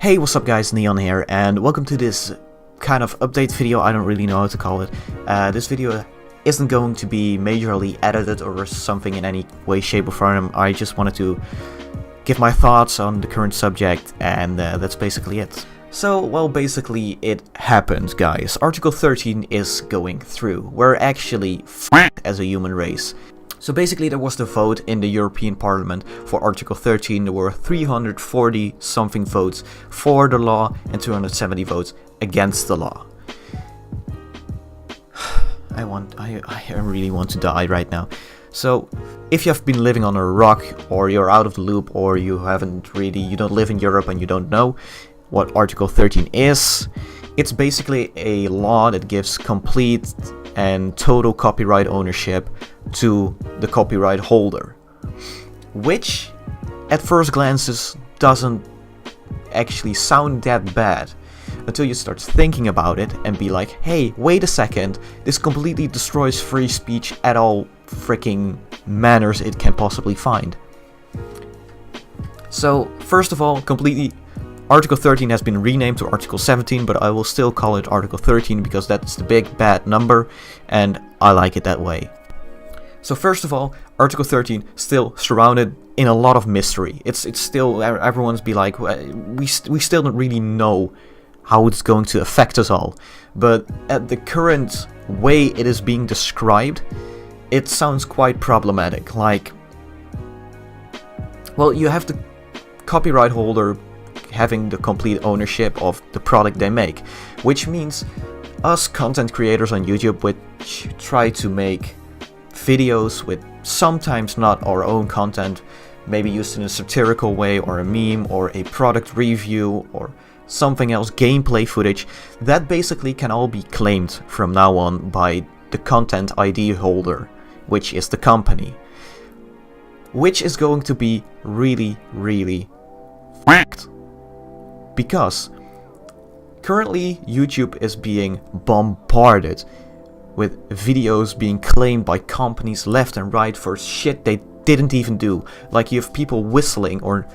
Hey, what's up guys, Neon here, and welcome to this kind of update video. I don't really know how to call it. This video isn't going to be majorly edited or something in any way, shape or form. I just wanted to give my thoughts on the current subject, and that's basically it. So, well, basically it happened, guys. Article 13 is going through. We're actually f***ed as a human race. So basically there was the vote in the European Parliament for Article 13. There were 340 something votes for the law and 270 votes against the law. I really want to die right now. So if you have been living on a rock, or you're out of the loop, or you don't live in Europe and you don't know what Article 13 is, it's basically a law that gives complete and total copyright ownership to the copyright holder, which at first glances doesn't actually sound that bad until you start thinking about it and be like, hey, wait a second, this completely destroys free speech at all freaking manners it can possibly find. So first of all, Article 13 has been renamed to Article 17, but I will still call it Article 13 because that's the big bad number and I like it that way. So first of all, Article 13 still surrounded in a lot of mystery. It's still, everyone's be like, we still don't really know how it's going to affect us all. But at the current way it is being described, it sounds quite problematic. Like, well, you have the copyright holder having the complete ownership of the product they make, which means us content creators on YouTube, which try to make videos with sometimes not our own content, maybe used in a satirical way or a meme or a product review or something else, gameplay footage, that basically can all be claimed from now on by the content ID holder, which is the company, which is going to be really f***ed. Because currently YouTube is being bombarded with videos being claimed by companies left and right for shit they didn't even do. Like, you have people whistling or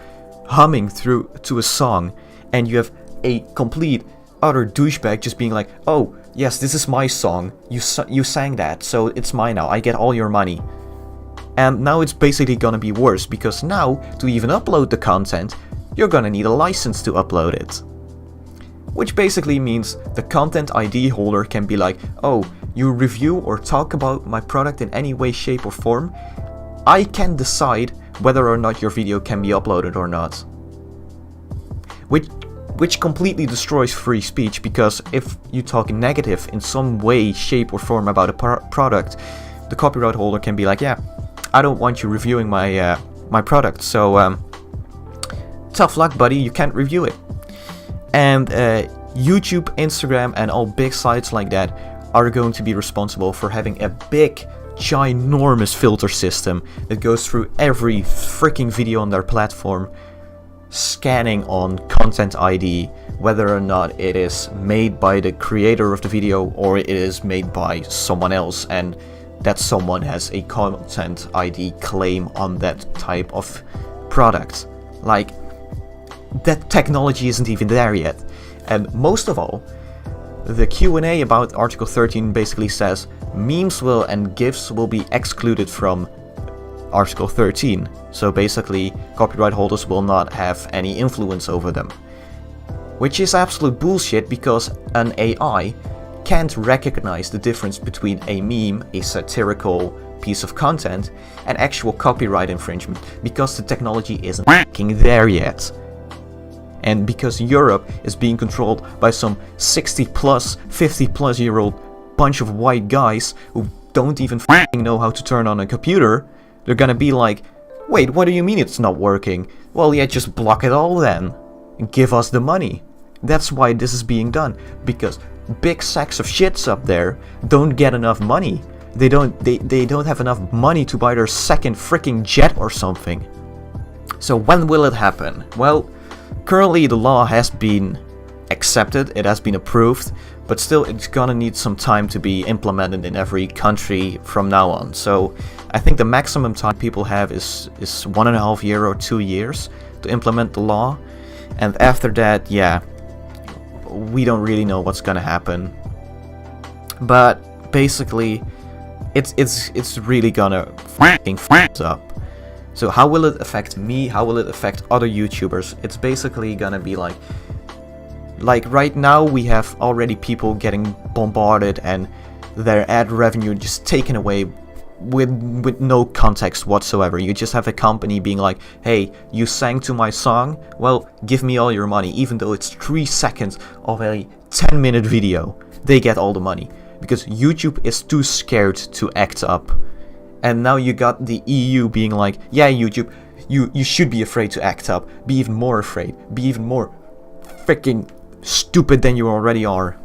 humming through to a song, and you have a complete utter douchebag just being like, oh yes, this is my song, you sang that, so it's mine now, I get all your money. And now it's basically gonna be worse, because now to even upload the content you're gonna need a license to upload it. Which basically means the content ID holder can be like, oh, you review or talk about my product in any way, shape or form, I can decide whether or not your video can be uploaded or not. Which completely destroys free speech, because if you talk negative in some way, shape or form about a product, the copyright holder can be like, yeah, I don't want you reviewing my product, so tough luck, buddy, you can't review it. And YouTube, Instagram and all big sites like that are going to be responsible for having a big, ginormous filter system that goes through every freaking video on their platform, scanning on content ID, whether or not it is made by the creator of the video or it is made by someone else, and that someone has a content ID claim on that type of product. Like, that technology isn't even there yet. And most of all, the Q&A about Article 13 basically says memes and GIFs will be excluded from Article 13. So basically, copyright holders will not have any influence over them. Which is absolute bullshit, because an AI can't recognize the difference between a meme, a satirical piece of content, and actual copyright infringement, because the technology isn't fucking there yet. And because Europe is being controlled by some 60 plus, 50 plus year old bunch of white guys who don't even f***ing know how to turn on a computer, they're gonna be like, wait, what do you mean it's not working? Well, yeah, just block it all then, and give us the money. That's why this is being done, because big sacks of shits up there don't get enough money. They don't have enough money to buy their second freaking jet or something. So when will it happen? Well, currently the law has been accepted, it has been approved, but still it's gonna need some time to be implemented in every country from now on. So I think the maximum time people have is 1.5 years or 2 years to implement the law. and after that, yeah, we don't really know what's gonna happen. But basically, it's really gonna fucking f up. So how will it affect me? How will it affect other YouTubers? It's basically gonna be like right now we have already people getting bombarded and their ad revenue just taken away with no context whatsoever. You just have a company being like, hey, you sang to my song, well, give me all your money, even though it's 3 seconds of a 10-minute video. They get all the money because YouTube is too scared to act up. And now you got the EU being like, yeah, YouTube, you should be afraid to act up. Be even more afraid. Be even more freaking stupid than you already are.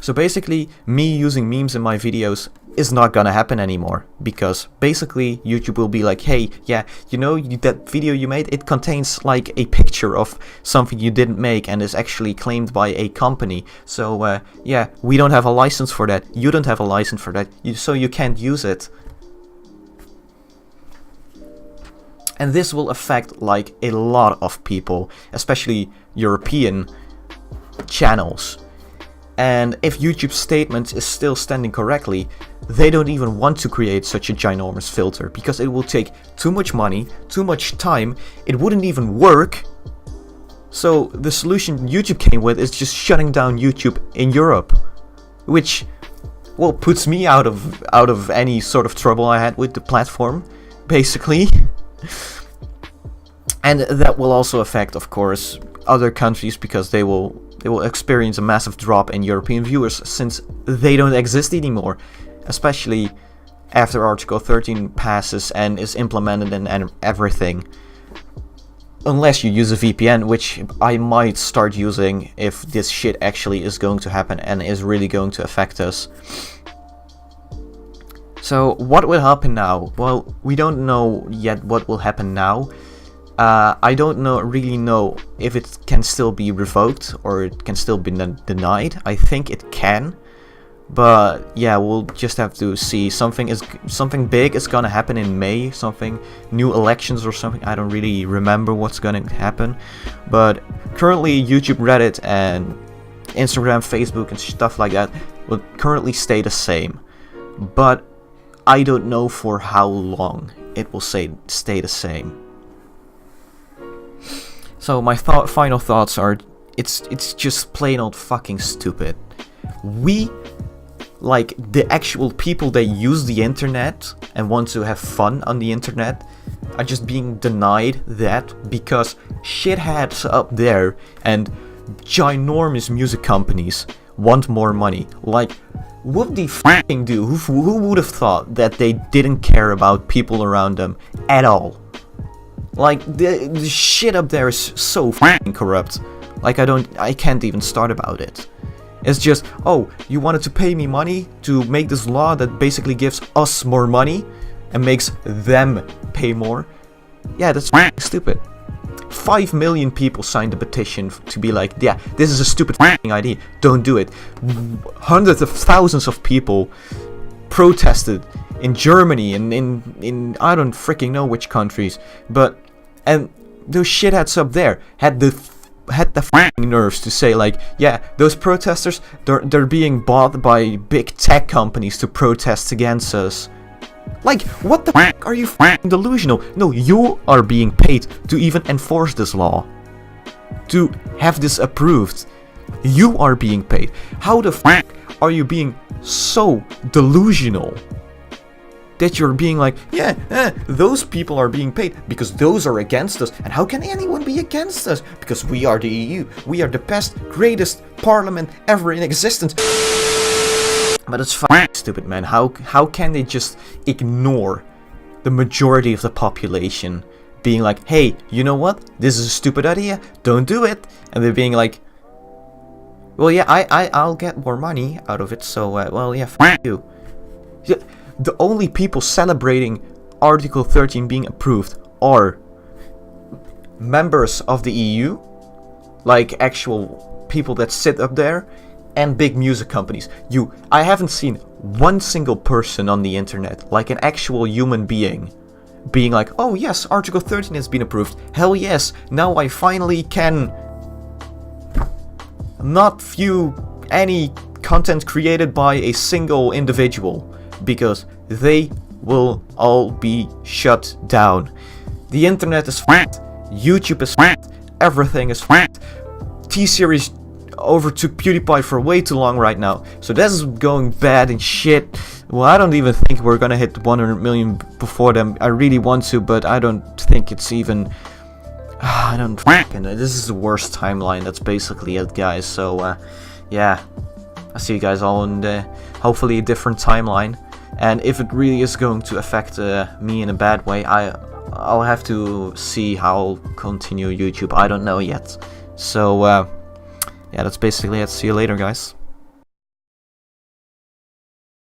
So basically, me using memes in my videos is not gonna happen anymore, because basically YouTube will be like, hey, yeah, you know, that video you made, it contains like a picture of something you didn't make and is actually claimed by a company. So yeah, we don't have a license for that. You don't have a license for that, so you can't use it. And this will affect like a lot of people, especially European channels. And if YouTube's statement is still standing correctly, they don't even want to create such a ginormous filter, because it will take too much money, too much time, it wouldn't even work. So the solution YouTube came with is just shutting down YouTube in Europe, which, well, puts me out of any sort of trouble I had with the platform, basically. And that will also affect, of course, other countries, because they will experience a massive drop in European viewers, since they don't exist anymore, especially after Article 13 passes and is implemented and everything. Unless you use a VPN, which I might start using if this shit actually is going to happen and is really going to affect us. So what will happen now? Well, we don't know yet what will happen now. I don't really know if it can still be revoked or it can still be denied. I think it can, but yeah, we'll just have to see. Something big is gonna happen in May. Something, new elections or something. I don't really remember what's gonna happen, but currently YouTube, Reddit, and Instagram, Facebook, and stuff like that will currently stay the same. But I don't know for how long it will stay the same. So my final thoughts are, it's just plain old fucking stupid. We, like the actual people that use the internet and want to have fun on the internet, are just being denied that because shitheads up there and ginormous music companies want more money. Like, what the fucking do? Who would have thought that they didn't care about people around them at all? Like, the shit up there is so fucking corrupt. Like, I can't even start about it. It's just, oh, you wanted to pay me money to make this law that basically gives us more money and makes them pay more? Yeah, that's fucking stupid. 5 million people signed a petition to be like, yeah, this is a stupid fucking idea, don't do it. Hundreds of thousands of people protested in Germany and in I don't freaking know which countries, and those shitheads up there had the fucking nerves to say like, yeah, those protesters, they're being bought by big tech companies to protest against us. Like, what the fuck, are you fucking delusional? No, you are being paid to even enforce this law, to have this approved. You are being paid. How the fuck are you being so delusional that you're being like, yeah, those people are being paid because those are against us? And how can anyone be against us? Because we are the EU. We are the best, greatest parliament ever in existence. But it's fucking stupid, man. How can they just ignore the majority of the population being like, hey, you know what? This is a stupid idea. Don't do it. And they're being like, well, yeah, I'll get more money out of it. So, well, yeah, fuck you. The only people celebrating Article 13 being approved are members of the EU, like actual people that sit up there, and big music companies. I haven't seen one single person on the internet, like an actual human being, being like, oh yes, Article 13 has been approved. Hell yes, now I finally can not view any content created by a single individual, because they will all be shut down. The internet is f***ed, YouTube is f***ed, everything is f***ed. T-Series overtook PewDiePie for way too long right now, so this is going bad and shit. Well, I don't even think we're gonna hit 100 million before them. I really want to, but I don't think it's even... I don't fucking... This is the worst timeline, that's basically it, guys. So, yeah. I'll see you guys all in hopefully a different timeline. And if it really is going to affect me in a bad way, I'll have to see how I'll continue YouTube. I don't know yet. So, yeah, that's basically it. See you later, guys.